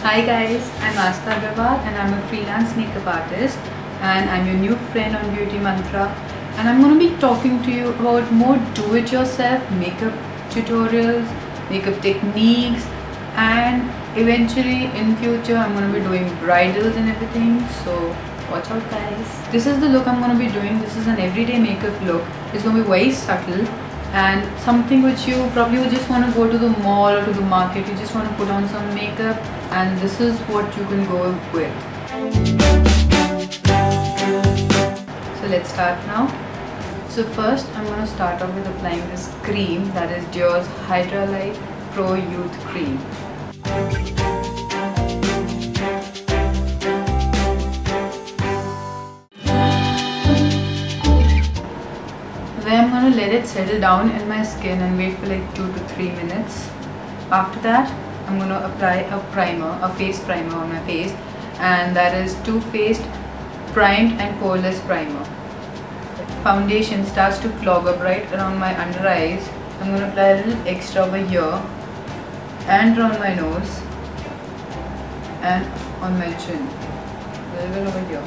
Hi guys, I'm Asta Agarwal and I'm a freelance makeup artist and I'm your new friend on Beauty Mantra, and I'm going to be talking to you about more do-it-yourself makeup tutorials, makeup techniques, and eventually in future I'm going to be doing bridals and everything, so watch out guys. This is the look I'm going to be doing. This is an everyday makeup look. It's going to be very subtle and something which you probably would just want to go to the mall or to the market. You just want to put on some makeup and this is what you can go with. So let's start now. So first I'm going to start off with applying this cream, that is Dior's Hydralyte Pro Youth Cream. Then I'm going to let it settle down in my skin and wait for like 2 to 3 minutes. After that I'm going to apply a primer, a face primer on my face, and that is Too Faced Primed and Poreless Primer. Foundation starts to clog up right around my under eyes. I'm going to apply a little extra over here and around my nose and on my chin, a little bit over here.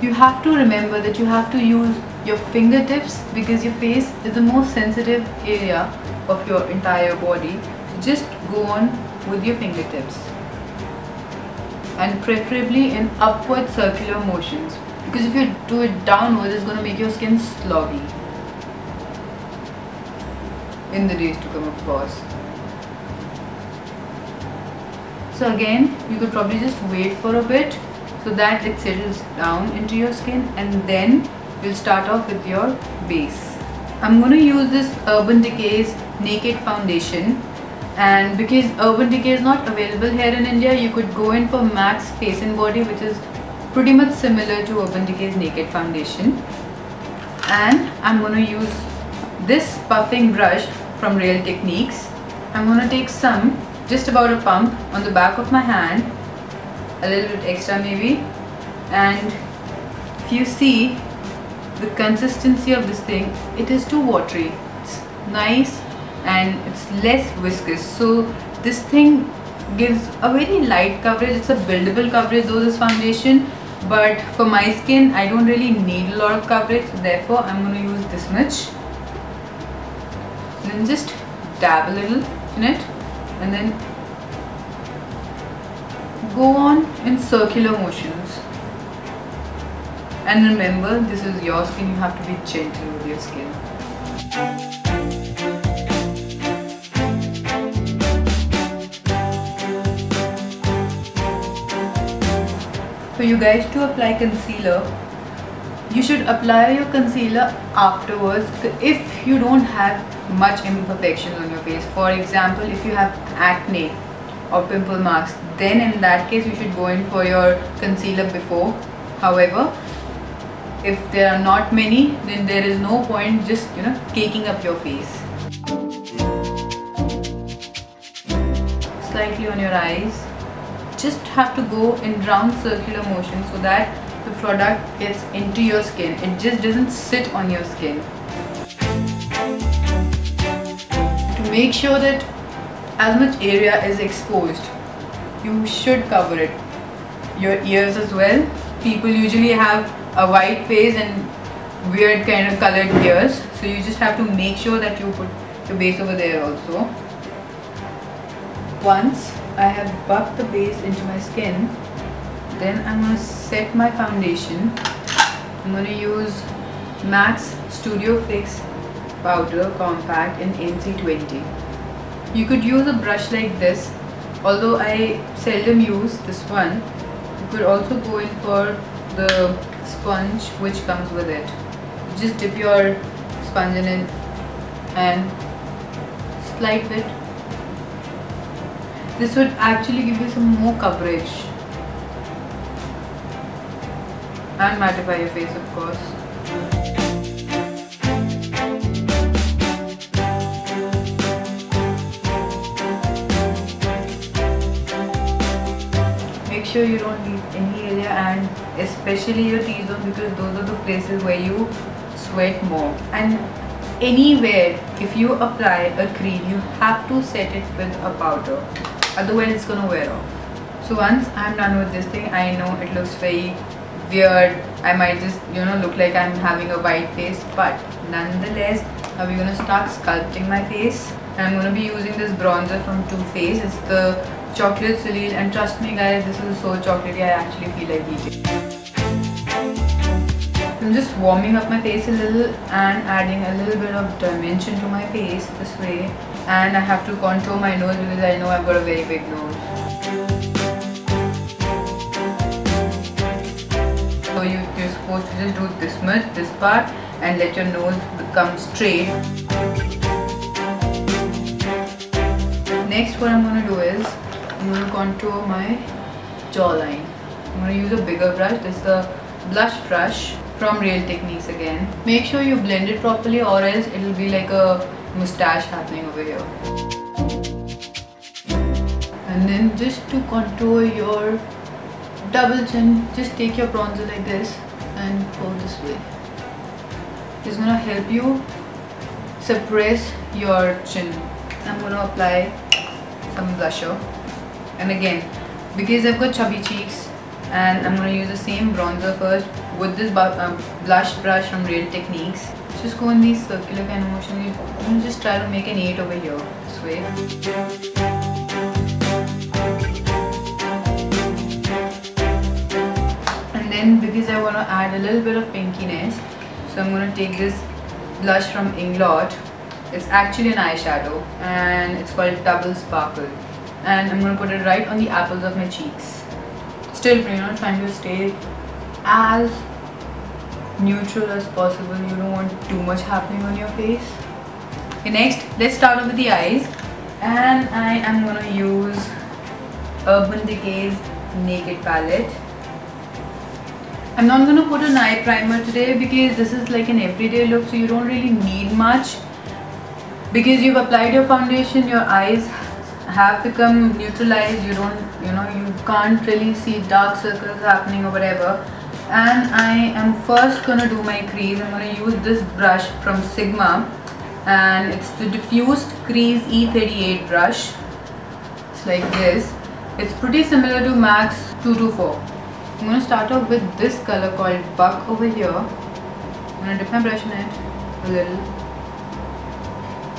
You have to remember that you have to use your fingertips because your face is the most sensitive area of your entire body. So just go on with your fingertips and preferably in upward circular motions, because if you do it downwards it's going to make your skin sloggy in the days to come, of course. So again, you could probably just wait for a bit so that it settles down into your skin, and then we'll start off with your base. I'm going to use this Urban Decay's Naked Foundation, and because Urban Decay is not available here in India, you could go in for MAC's Face and Body, which is pretty much similar to Urban Decay's Naked Foundation. And I'm going to use this puffing brush from Real Techniques. I'm going to take some, just about a pump on the back of my hand, a little bit extra maybe, and if you see the consistency of this thing, it is too watery. It's nice and it's less viscous, so this thing gives a very light coverage. It's a buildable coverage though, this foundation, but for my skin I don't really need a lot of coverage, so therefore I'm going to use this much and then just dab a little in it and then go on in circular motions. And remember, this is your skin, you have to be gentle with your skin. For you guys to apply concealer, you should apply your concealer afterwards if you don't have much imperfections on your face. For example, if you have acne or pimple marks, then in that case you should go in for your concealer before. However, if there are not many, then there is no point just caking up your face. Slightly on your eyes. Just have to go in round circular motion so that the product gets into your skin. It just doesn't sit on your skin. To make sure that as much area is exposed, you should cover it. Your ears as well. People usually have a white face and weird kind of colored ears, so you just have to make sure that you put your base over there also. Once I have buffed the base into my skin, then I'm going to set my foundation. I'm going to use MAC's Studio Fix Powder Compact in NC20. You could use a brush like this, although I seldom use this one. You could also go in for the sponge which comes with it. Just dip your sponge in it and slide it. This would actually give you some more coverage and mattify your face, of course. Make sure you don't leave any area, and especially your T-zone, because those are the places where you sweat more. And anywhere, if you apply a cream, you have to set it with a powder, otherwise it's gonna wear off. So once I'm done with this thing, I know it looks very weird, I might just look like I'm having a white face, but nonetheless now we're gonna start sculpting my face. And I'm gonna be using this bronzer from Too Faced. It's the Chocolate Soleil, and trust me guys, this is so chocolatey, I actually feel like eating. I'm just warming up my face a little and adding a little bit of dimension to my face this way. And I have to contour my nose because I know I've got a very big nose. So you're supposed to just do this much, this part, and let your nose become straight. Next, what I'm going to do is I'm going to contour my jawline. I'm going to use a bigger brush. This is the blush brush from Real Techniques again. Make sure you blend it properly, or else it will be like a mustache happening over here. And then just to contour your double chin, just take your bronzer like this and go this way. It's going to help you suppress your chin. I'm going to apply some blusher, and again, because I've got chubby cheeks, and I'm going to use the same bronzer first with this blush brush from Real Techniques. Just go in these circular kind of motion. You can just try to make an 8 over here, this way. And then because I want to add a little bit of pinkiness, so I'm going to take this blush from Inglot. It's actually an eyeshadow and it's called Double Sparkle, and I'm going to put it right on the apples of my cheeks. Still, trying to stay as neutral as possible. You don't want too much happening on your face. Okay, next let's start off with the eyes, and I am going to use Urban Decay's Naked Palette. I'm not going to put an eye primer today because this is like an everyday look, so you don't really need much. Because you've applied your foundation, your eyes have become neutralized, you can't really see dark circles happening or whatever. And I am first gonna do my crease. I'm gonna use this brush from Sigma, and it's the Diffused Crease E38 brush. It's like this. It's pretty similar to MAC's 224. I'm gonna start off with this color called Buck over here. I'm gonna dip my brush in it a little,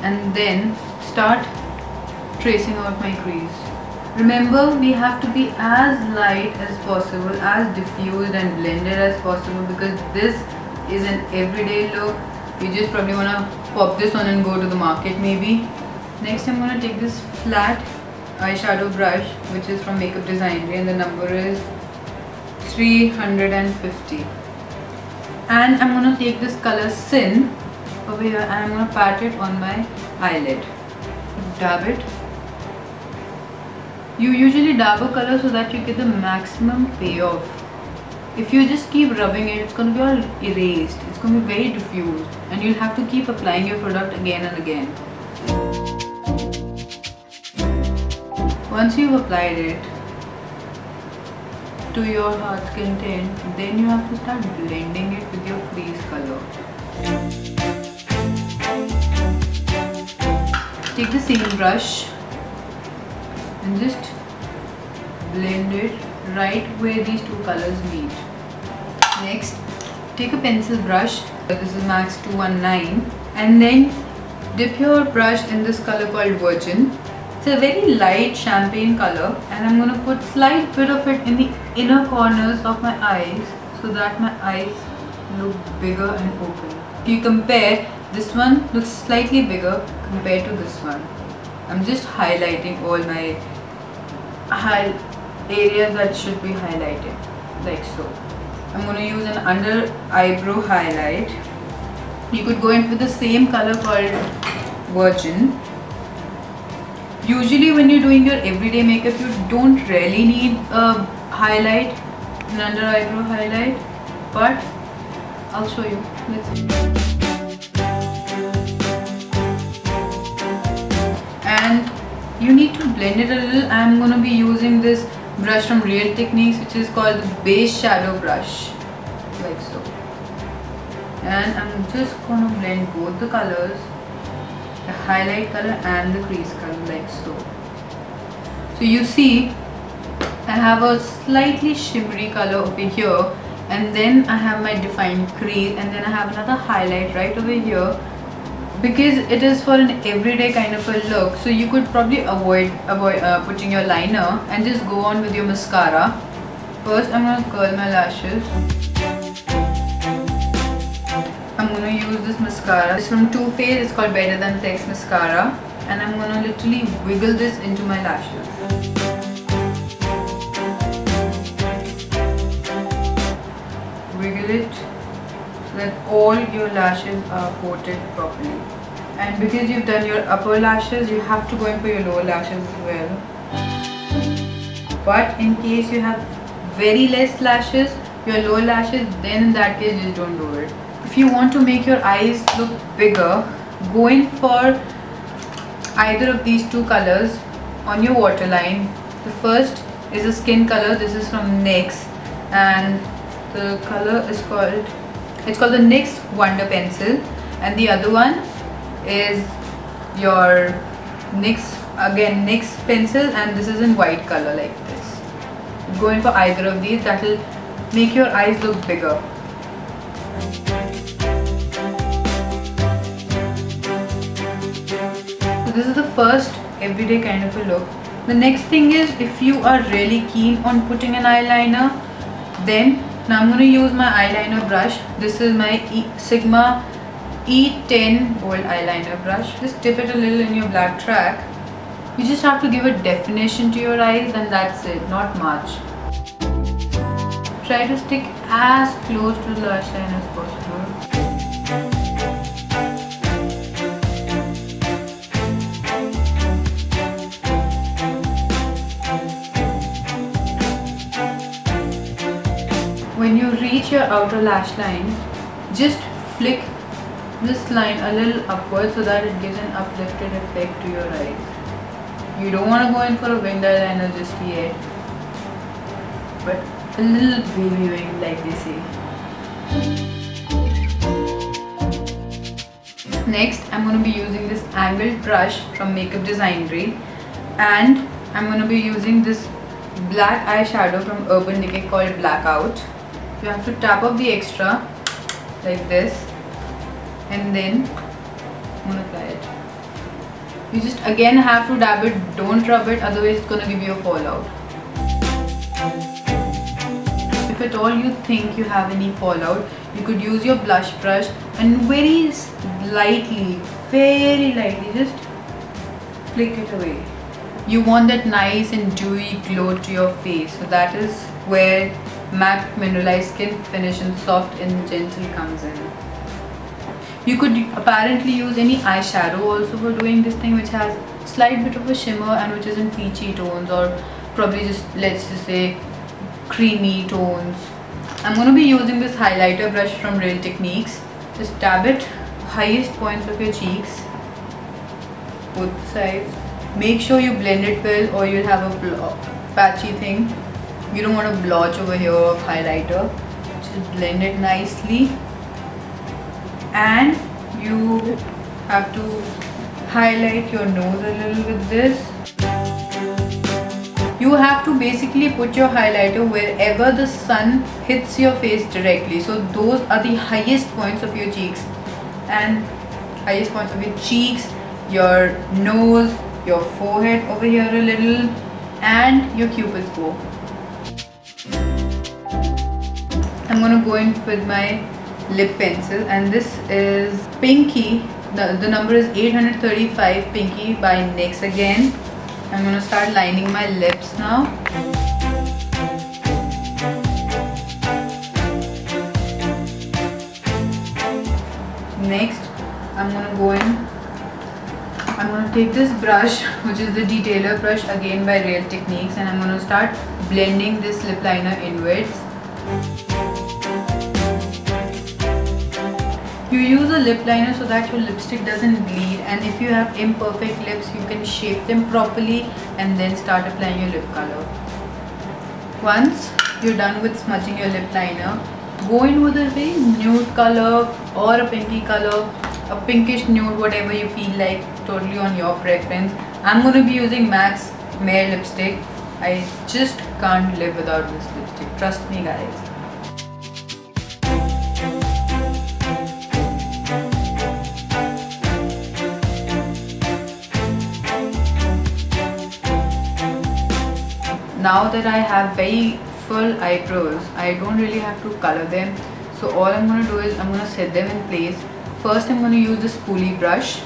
and then start tracing out my crease. Remember, we have to be as light as possible, as diffused and blended as possible, because this is an everyday look. You just probably want to pop this on and go to the market maybe. Next, I'm going to take this flat eyeshadow brush, which is from Makeup Designery, and the number is 350. And I'm going to take this color Sin over here, and I'm going to pat it on my eyelid. Dab it. You usually dab a color so that you get the maximum payoff. If you just keep rubbing it, it's going to be all erased. It's going to be very diffused, and you'll have to keep applying your product again and again. Once you've applied it to your heart's content, then you have to start blending it with your crease color. Take the same brush and just blend it right where these two colors meet. Next, take a pencil brush. This is MAC's 219, and then dip your brush in this color called Virgin. It's a very light champagne color, and I'm going to put slight bit of it in the inner corners of my eyes so that my eyes look bigger and open. If you compare, this one looks slightly bigger compared to this one. I'm just highlighting all my areas that should be highlighted, like so. I'm going to use an under eyebrow highlight. You could go in with the same color called Virgin. Usually when you're doing your everyday makeup, you don't really need a highlight, an under eyebrow highlight, but I'll show you. Let's see. And you need to blend it a little. I'm going to be using this brush from Real Techniques, which is called the Base Shadow Brush, like so. and I'm just gonna blend both the colors, the highlight color and the crease color, like so. So you see I have a slightly shimmery color over here, and then I have my defined crease, and then I have another highlight right over here, because it is for an everyday kind of a look. So you could probably avoid putting your liner and just go on with your mascara. First I'm gonna curl my lashes. I'm gonna use this mascara. It's from Too Faced. It's called Better Than Sex mascara, and I'm gonna literally wiggle this into my lashes. Wiggle it so that all your lashes are coated properly. And because you've done your upper lashes, you have to go in for your lower lashes as well. But in case you have very less lashes, your lower lashes, then in that case just don't do it. If you want to make your eyes look bigger, go in for either of these two colors on your waterline. The first is a skin color. This is from NYX, and the color is called the NYX Wonder Pencil, and the other one is your NYX pencil, and this is in white color like this. Go in for either of these. That will make your eyes look bigger. So this is the first everyday kind of a look. The next thing is, if you are really keen on putting an eyeliner, then now I'm going to use my eyeliner brush. This is my Sigma E10 Gold eyeliner brush. Just dip it a little in your black track. You just have to give a definition to your eyes, and that's it, not much. Try to stick as close to the lash line as possible. When you reach your outer lash line, just flick this line a little upwards so that it gives an uplifted effect to your eyes. You don't want to go in for a winged eyeliner just yet, but a little baby wing, like they say. Next, I'm going to be using this angled brush from Makeup Designery, and I'm going to be using this black eyeshadow from Urban Decay called Blackout. You have to tap off the extra like this, and then I'm going to apply it. You just again have to dab it, don't rub it, otherwise it's going to give you a fallout. If at all you think you have any fallout, you could use your blush brush and very lightly just flick it away. You want that nice and dewy glow to your face, so that is where matte mineralized skin finish and soft and gentle comes in. You could apparently use any eyeshadow also for doing this thing, which has slight bit of a shimmer and which is in peachy tones, or probably just, let's just say, creamy tones. I'm going to be using this highlighter brush from Real Techniques. Just dab it highest points of your cheeks, both sides. Make sure you blend it well, or you'll have a patchy thing. You don't want a blotch over here of highlighter. Just blend it nicely, and you have to highlight your nose a little with this. You have to basically put your highlighter wherever the sun hits your face directly. So those are the highest points of your cheeks, and highest points of your cheeks, your nose, your forehead over here a little, and your cupid's bow. I'm going to go in with my lip pencil, and this is Pinky. The number is 835 Pinky by NYX again. I'm going to start lining my lips now. Next, I'm going to go in. I'm going to take this brush, which is the detailer brush again by Real Techniques, and I'm going to start blending this lip liner inwards. You use a lip liner so that your lipstick doesn't bleed, and if you have imperfect lips, you can shape them properly and then start applying your lip color. Once you're done with smudging your lip liner, go in with a very nude color or a pinky color, a pinkish nude, whatever you feel like, totally on your preference. I'm going to be using MAC's Mere lipstick. I just can't live without this lipstick, trust me guys. Now that I have very full eyebrows, I don't really have to color them. So all I'm going to do is I'm going to set them in place. First I'm going to use this spoolie brush.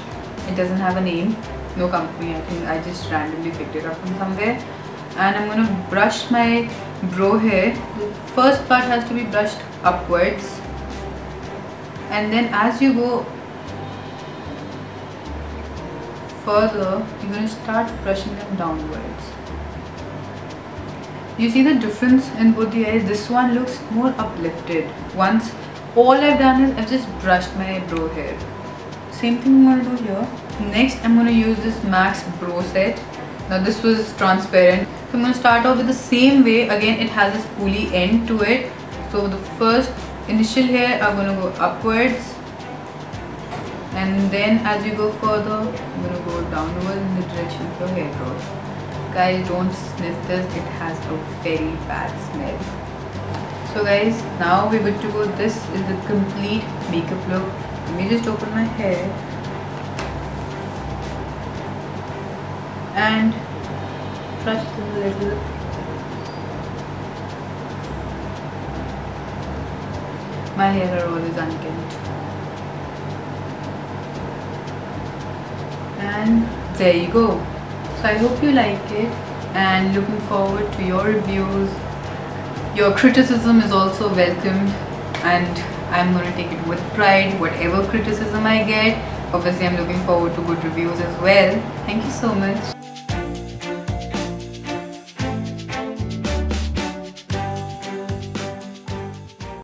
It doesn't have a name, no company, I think I just randomly picked it up from somewhere. And I'm going to brush my brow hair. The first part has to be brushed upwards. And then as you go further, you're going to start brushing them downwards. You see the difference in both the eyes? This one looks more uplifted. Once, all I've done is I've just brushed my brow hair. Same thing I'm going to do here. Next, I'm going to use this MAC's Brow Set. Now this was transparent. So I'm going to start off with the same way. Again, it has a spoolie end to it. So the first initial hair are going to go upwards. And then as you go further, I'm going to go downwards in the direction of your hair growth. Guys, don't sniff this, it has a very bad smell. So guys, now we're good to go. This is the complete makeup look. Let me just open my hair and brush this a little. My hair are always unkempt. And there you go. So I hope you like it and looking forward to your reviews. Your criticism is also welcomed and I'm going to take it with pride, whatever criticism I get. Obviously I'm looking forward to good reviews as well. Thank you so much.